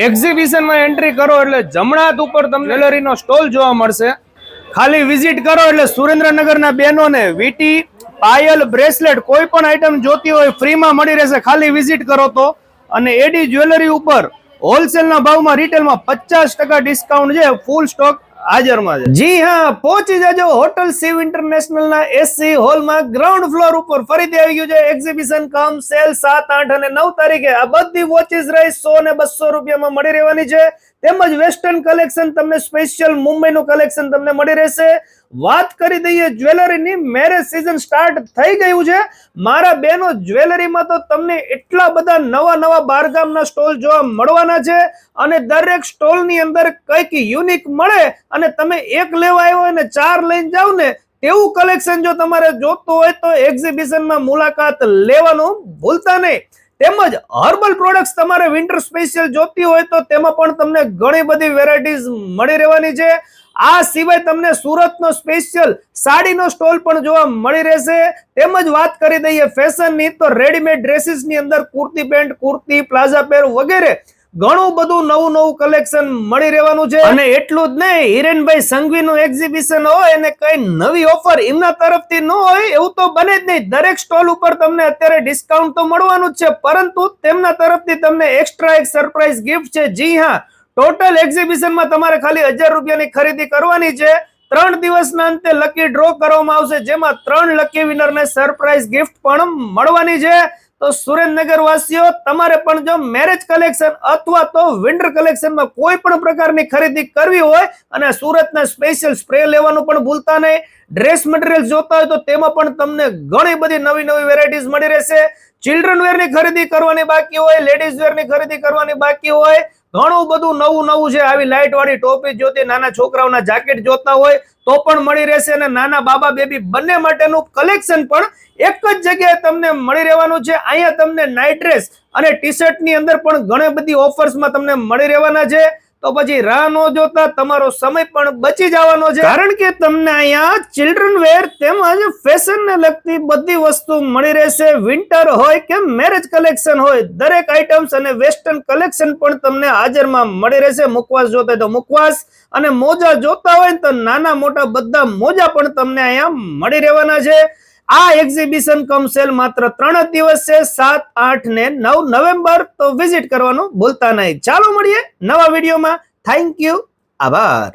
Exhibition માં entry કરો એટલે જમણા હાથ ઉપર તમને જ્વેલરીનો સ્ટોલ જોવા મળશે. ખાલી વિઝિટ કરો એટલે સુરેન્દ્રનગરના બહેનોને વીટી, પાયલ, બ્રેસલેટ કોઈ પણ આઈટમ જોતી હોય ફ્રીમાં મળી રહેશે ખાલી વિઝિટ કરો તો. અને એડી જ્વેલરી ઉપર હોલસેલના ભાવમાં રિટેલમાં 50% ડિસ્કાઉન્ટ છે. ફૂલ સ્ટોક હાજરમાં છે. જી હા, પહોંચી જજો હોટલ શિવ ઇન્ટરનેશનલ ના એસી હોલમાં ગ્રાઉન્ડ ફ્લોર ઉપર. ફરીથી આવી ગયું છે એક્ઝિબિશન કમ સેલ 7, 8 અને 9 તારીખે. આ બધી વોચીસ રહી 100 ને 200 રૂપિયામાં મળી રહેવાની છે. તેમજ વેસ્ટર્ન કલેક્શન તમને સ્પેશિયલ મુંબઈનું કલેક્શન તમને મળી રહેશે. વાત કરી દઈએ જ્વેલરીની, મેરેજ સીઝન સ્ટાર્ટ થઈ ગયું છે. મારા બહેનો જ્વેલરીમાં તો તમને એટલા બધા નવા બારગામના સ્ટોલ જોવા મળવાના છે અને દરેક સ્ટોલની અંદર કંઈક યુનિક મળે અને તમે એક લેવા આવ્યો હોય ને 4 લઈને જાવ ને તેવું કલેક્શન જો તમારે જોતું હોય તો એક્ઝિબિશનમાં મુલાકાત લેવાનું ભૂલતા નહીં. તેમજ હર્બલ પ્રોડક્ટ્સ તમારે વિન્ટર સ્પેશિયલ જોતી હોય તો તેમાં પણ તમને ઘણી બધી વેરાયટીઝ મળી રહેવાની છે. આ સિવાય તમને સુરતનો સ્પેશિયલ સાડીનો સ્ટોલ પણ જોવા મળી રહેશે. તેમજ વાત કરી દઈએ ફેશનની તો રેડીમેડ ડ્રેસીસની અંદર કુર્તી પેન્ટ, કુર્તી, પ્લાઝા પેર વગેરે ઘણું બધું નવું કલેક્શન મળી રહેવાનું છે. અને એટલું જ નહીં, હિરેનભાઈ સંઘવીનું એક્ઝિબિશન હોય અને કઈ નવી ઓફર એમના તરફથી ન હોય એવું તો બને જ નહીં. દરેક સ્ટોલ ઉપર તમને અત્યારે ડિસ્કાઉન્ટ તો મળવાનું જ છે, પરંતુ તેમના તરફથી તમને એક્સ્ટ્રા એક સરપ્રાઈઝ ગિફ્ટ છે. જી હા, ટોટલ એક્ઝિબિશનમાં તમારે ખાલી 1000 રૂપિયાની ખરીદી કરવાની છે. 3 દિવસના અંતે લકી ડ્રો કરવામાં આવશે, જેમાં 3 લકી વિનરને સરપ્રાઈઝ ગિફ્ટ પણ મળવાની છે. તો સુરેન્દ્રનગર વાસીઓ, તમારે પણ જો મેરેજ કલેક્શન અથવા તો વિન્ટર કલેક્શનમાં કોઈ પણ પ્રકારની ખરીદી કરવી હોય અને સુરતના સ્પેશિયલ સ્પ્રે લેવાનું પણ ભૂલતા નહીં. ડ્રેસ મટીરિયલ જોતા હોય તો તેમાં પણ તમને ઘણી બધી નવી વેરાયટીઝ મળી રહેશે. ચિલ્ડ્રન વેરની ખરીદી કરવાની બાકી હોય, લેડીઝ વેરની ખરીદી કરવાની બાકી હોય, ઘણું બધું નવું છે. આવી લાઇટ વાળી ટોપી જોતી, નાના છોકરાઓના જેકેટ જોતા હોય તો પણ મળી રહેશે. અને નાના બાબા બેબી બંને માટેનું કલેક્શન પણ એક જ જગ્યાએ તમને મળી રહેવાનું છે. અહીંયા તમને નાઇટ ડ્રેસ અને ટી શર્ટ ની અંદર પણ ઘણી બધી ઓફર્સમાં તમને મળી રહેવાના છે. તો પછી રાહ ન જોતા તમારો સમય પણ બચી જવાનો છે, કારણ કે તમને અહીંયા ચિલ્ડ્રન વેર તેમજ ફેશન ને લગતી બધી વસ્તુ મળી રહેશે. વિન્ટર હોય કે મેરેજ કલેક્શન હોય, દરેક આઇટમ્સ અને વેસ્ટર્ન કલેક્શન પણ તમને હાજરમાં મળી રહેશે. મુખવાસ જોતા હોય તો મુખવાસ અને મોજા જોતા હોય તો નાના મોટા બધા મોજા પણ તમને અહીંયા મળી રહેવાના છે. આ એક્ઝિબિશન કમ સેલ માત્ર 3 જ દિવસ છે, 7, 8 ને 9 નવેમ્બર. તો વિઝિટ કરવાનું ભૂલતા નહીં. ચાલો મળીએ નવા વિડીયોમાં. થેન્ક યુ, આભાર.